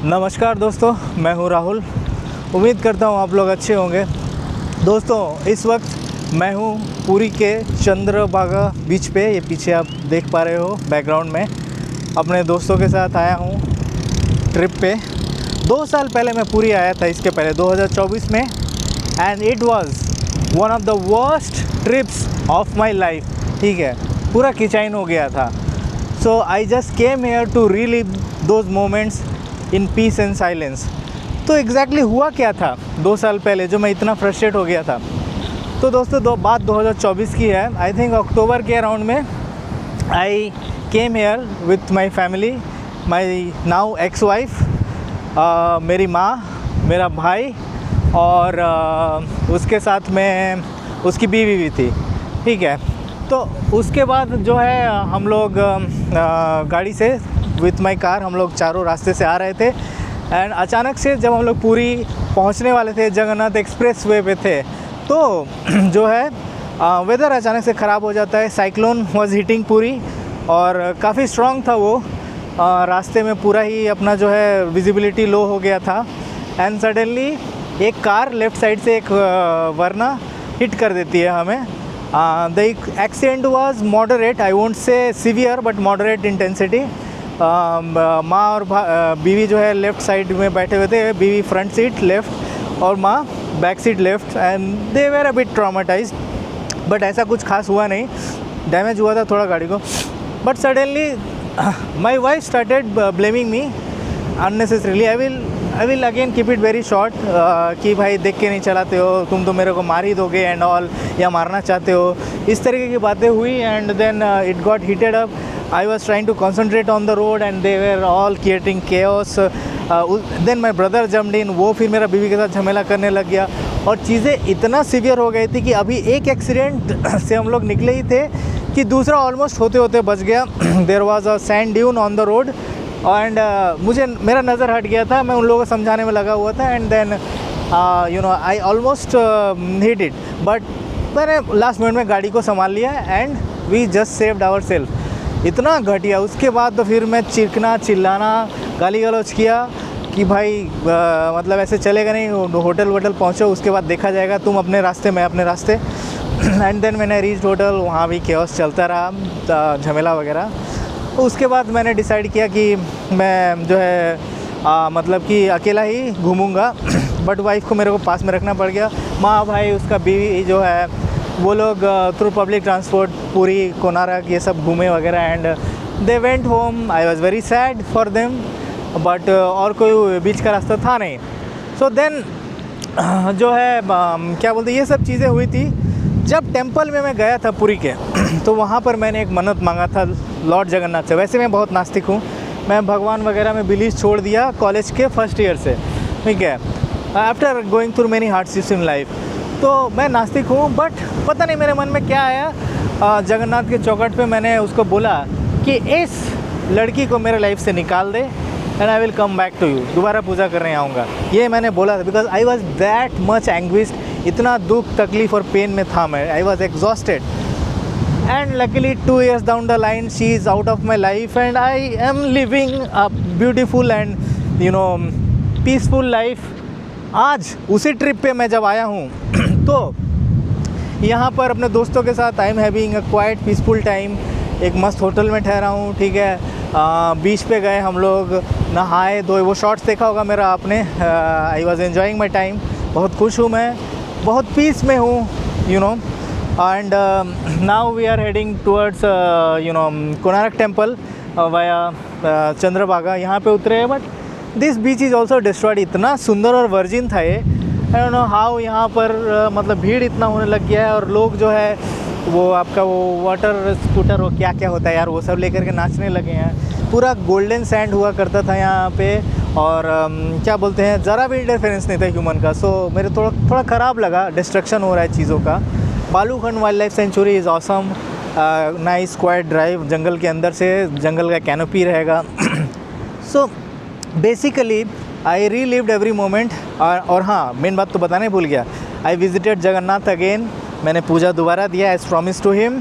नमस्कार दोस्तों, मैं हूं राहुल। उम्मीद करता हूं आप लोग अच्छे होंगे। दोस्तों, इस वक्त मैं हूं पुरी के चंद्रभागा बीच पे। ये पीछे आप देख पा रहे हो बैकग्राउंड में। अपने दोस्तों के साथ आया हूं ट्रिप पे। 2 साल पहले मैं पुरी आया था, इसके पहले 2024 में, and it was one of the worst trips of my life. ठीक है, पूरा किचाइन हो गया था। So I just came here to relive those moments in peace and silence. तो एग्जैक्टली हुआ क्या था 2 साल पहले जो मैं इतना फ्रस्ट्रेट हो गया था। तो दोस्तों, बात 2024 की है। आई थिंक अक्टूबर के अराउंड में I came here with my family, my now ex wife, मेरी माँ, मेरा भाई और उसके साथ में उसकी बीवी भी थी। ठीक है, तो उसके बाद जो है हम लोग गाड़ी से विथ माई कार हम लोग चारों रास्ते से आ रहे थे। एंड अचानक से जब हम लोग पुरी पहुंचने वाले थे, जगन्नाथ एक्सप्रेस वे पे थे, तो जो है वेदर अचानक से ख़राब हो जाता है। साइक्लोन वाज हिटिंग पुरी और काफ़ी स्ट्रॉन्ग था वो। रास्ते में पूरा ही अपना जो है विजिबिलिटी लो हो गया था। एंड सडनली एक कार लेफ़्ट साइड से एक वरना हिट कर देती है हमें। The accident was moderate, I won't say severe but moderate intensity. माँ और बीवी जो है लेफ़्ट साइड में बैठे हुए थे, बीवी फ्रंट सीट लेफ़्ट और माँ back seat left, and they were a bit traumatised. But ऐसा कुछ खास हुआ नहीं, डैमेज हुआ था थोड़ा गाड़ी को। But suddenly my wife started blaming me unnecessarily. I will again keep it very short कि भाई देख के नहीं चलाते हो, तुम तो मेरे को मार ही दोगे एंड ऑल, या मारना चाहते हो, इस तरीके की बातें हुई। And then it got heated up. I was trying to concentrate on the road and they were all creating chaos. Then my brother jumped in, वो फिर मेरा बीवी के साथ झमेला करने लग गया और चीज़ें इतना सीवियर हो गई थी कि अभी एक एक्सीडेंट से हम लोग निकले ही थे कि दूसरा ऑलमोस्ट होते होते बच गया। There was a sand dune on the road and मुझे मेरा नज़र हट गया था, मैं उन लोगों को समझाने में लगा हुआ था। And then I almost hit it, but मैंने लास्ट मिनट में गाड़ी को संभाल लिया and we just saved ourselves। इतना घटिया। उसके बाद तो फिर मैं चिल्लाना गाली गलौज किया कि भाई मतलब ऐसे चलेगा नहीं, होटल वोटल पहुँचो, उसके बाद देखा जाएगा, तुम अपने रास्ते मैं अपने रास्ते। एंड देन मैंने रीच होटल, वहाँ भी केओस चलता रहा, झमेला वगैरह। उसके बाद मैंने डिसाइड किया कि मैं जो है मतलब कि अकेला ही घूमूंगा। बट वाइफ को मेरे को पास में रखना पड़ गया। माँ, भाई, उसका बीवी जो है वो लोग थ्रू पब्लिक ट्रांसपोर्ट पूरी कोनारक ये सब घूमे वगैरह and they went home. I was very sad for them, but और कोई बीच का रास्ता था नहीं। सो देन जो है क्या बोलते, ये सब चीज़ें हुई थी। जब टेंपल में मैं गया था पुरी के तो वहाँ पर मैंने एक मन्नत मांगा था लॉर्ड जगन्नाथ से। वैसे मैं बहुत नास्तिक हूँ, मैं भगवान वगैरह में बिलीव छोड़ दिया कॉलेज के फर्स्ट ईयर से। ठीक है, after going through many hardships in life, तो मैं नास्तिक हूँ। बट पता नहीं मेरे मन में क्या आया, जगन्नाथ के चौखट पे मैंने उसको बोला कि इस लड़की को मेरे लाइफ से निकाल दे and I will come back to you, दोबारा पूजा करने आऊँगा। ये मैंने बोला था because I was that much anguished. इतना दुख, तकलीफ और पेन में था मैं। I was exhausted and luckily 2 years down the line she is out of my life and I am living a beautiful and peaceful life. आज उसी trip पे मैं जब आया हूँ तो यहाँ पर अपने दोस्तों के साथ I am having a quite peaceful time. एक मस्त होटल में ठहरा हूँ। ठीक है, बीच पे गए हम लोग, नहाए धोए। वो शॉर्ट्स देखा होगा मेरा आपने। I was enjoying my time. बहुत खुश हूँ मैं, बहुत पीस में हूँ, and now we are heading towards Konark temple via Chandrabhaga. यहाँ पे उतरे हैं, but this beach is also destroyed. इतना सुंदर और वर्जिन था ये। आई डोंट नो हाउ यहाँ पर मतलब भीड़ इतना होने लग गया है और लोग जो है वो आपका वो वाटर स्कूटर, वो क्या क्या होता है यार, वो सब लेकर के नाचने लगे हैं। पूरा गोल्डन सैंड हुआ करता था यहाँ पे और क्या बोलते हैं, ज़रा भी इंटरफेरेंस नहीं था ह्यूमन का। सो मेरे थोड़ा ख़राब लगा, डिस्ट्रक्शन हो रहा है चीज़ों का। Balukhand wild life sanctuary is awesome, nice quite drive, जंगल के अंदर से, जंगल का कैनोपी रहेगा। So basically I relived every moment. और हाँ, मेन बात तो बताने भूल गया, आई विजिटेड जगन्नाथ अगेन। मैंने पूजा दोबारा दिया as promise to him.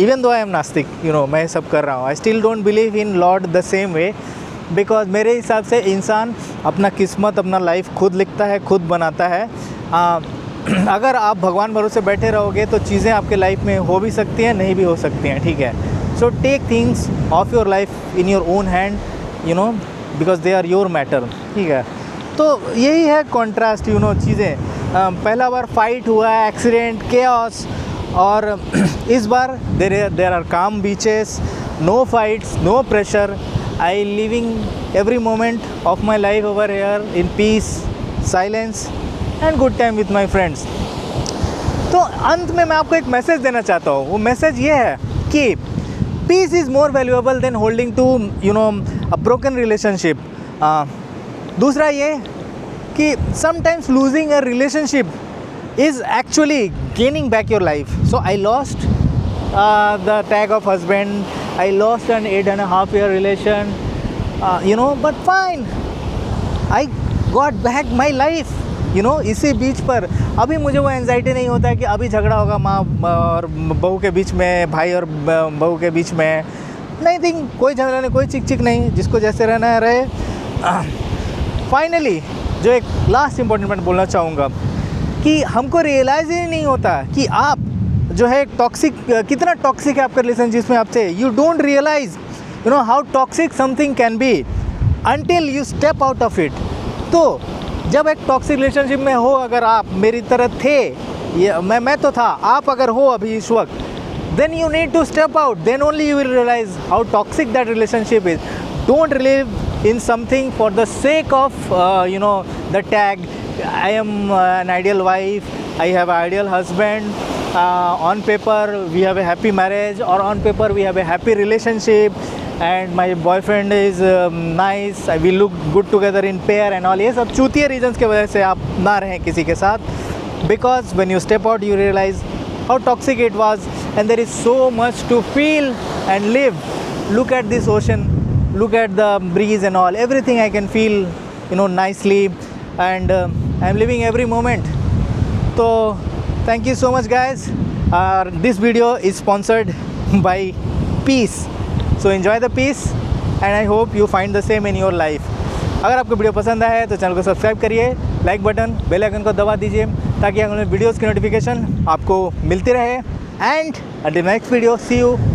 Even though I am नास्तिक, मैं सब कर रहा हूँ, I still don't believe in lord the same way, because मेरे हिसाब से इंसान अपना किस्मत, अपना लाइफ खुद लिखता है, खुद बनाता है। अगर आप भगवान भरोसे बैठे रहोगे तो चीज़ें आपके लाइफ में हो भी सकती हैं, नहीं भी हो सकती हैं, ठीक है। So take things of your life in your own hand, you know, because they are your matter, ठीक है। तो यही है कॉन्ट्रास्ट, यू नो, चीज़ें। पहला बार फाइट हुआ है, एक्सीडेंट, केओस, और इस बार there are calm beaches, no fights, no pressure. I living every moment of my life over here in peace, silence and good time with my friends. तो अंत में मैं आपको एक मैसेज देना चाहता हूँ। वो मैसेज ये है कि peace is more valuable than holding to, you know, a broken relationship. दूसरा ये कि sometimes losing a relationship is actually gaining back your life. So I lost the tag of husband, I lost an 8.5 year relation, you know, but fine, I got back my life, you know। इसी बीच पर अभी मुझे वो anxiety नहीं होता है कि अभी झगड़ा होगा माँ और बहू के बीच में, भाई और बहू के बीच में, नहीं थिंक, कोई झगड़ा नहीं, कोई चिक चिक नहीं, जिसको जैसे रहना है रहे। फाइनली जो एक लास्ट इंपॉर्टेंट पॉइंट बोलना चाहूँगा कि हमको रियलाइज़ ही नहीं होता कि आप जो है टॉक्सिक, कितना टॉक्सिक है आपका रिलेशन जिसमें आपसे। You don't realise, you know, how toxic something can be until you step out of it. तो जब एक टॉक्सिक रिलेशनशिप में हो, अगर आप मेरी तरह थे, ये मैं तो था, आप अगर हो अभी इस वक्त, then you need to step out, then only you will realize how toxic that relationship is. Don't live in something for the sake of you know, the tag, I am an ideal wife, I have an ideal husband, on paper we have a happy marriage, or on paper we have a happy relationship, and my boyfriend is nice, we look good together in pair and all। ये सब चूतिया regions के वजह से आप ना रहें किसी के साथ, because when you step out you realize how toxic it was, and there is so much to feel and live. Look at this ocean, look at the breeze and all, everything I can feel, you know, nicely, and I am living every moment. So thank you so much guys. This video is sponsored by Peace, so enjoy the peace and I hope you find the same in your life. अगर आपको video पसंद आया है तो channel को subscribe करिए, like button, bell icon को दबा दीजिए ताकि अगले वीडियोज़ की नोटिफिकेशन आपको मिलती रहे। And until next video, see you.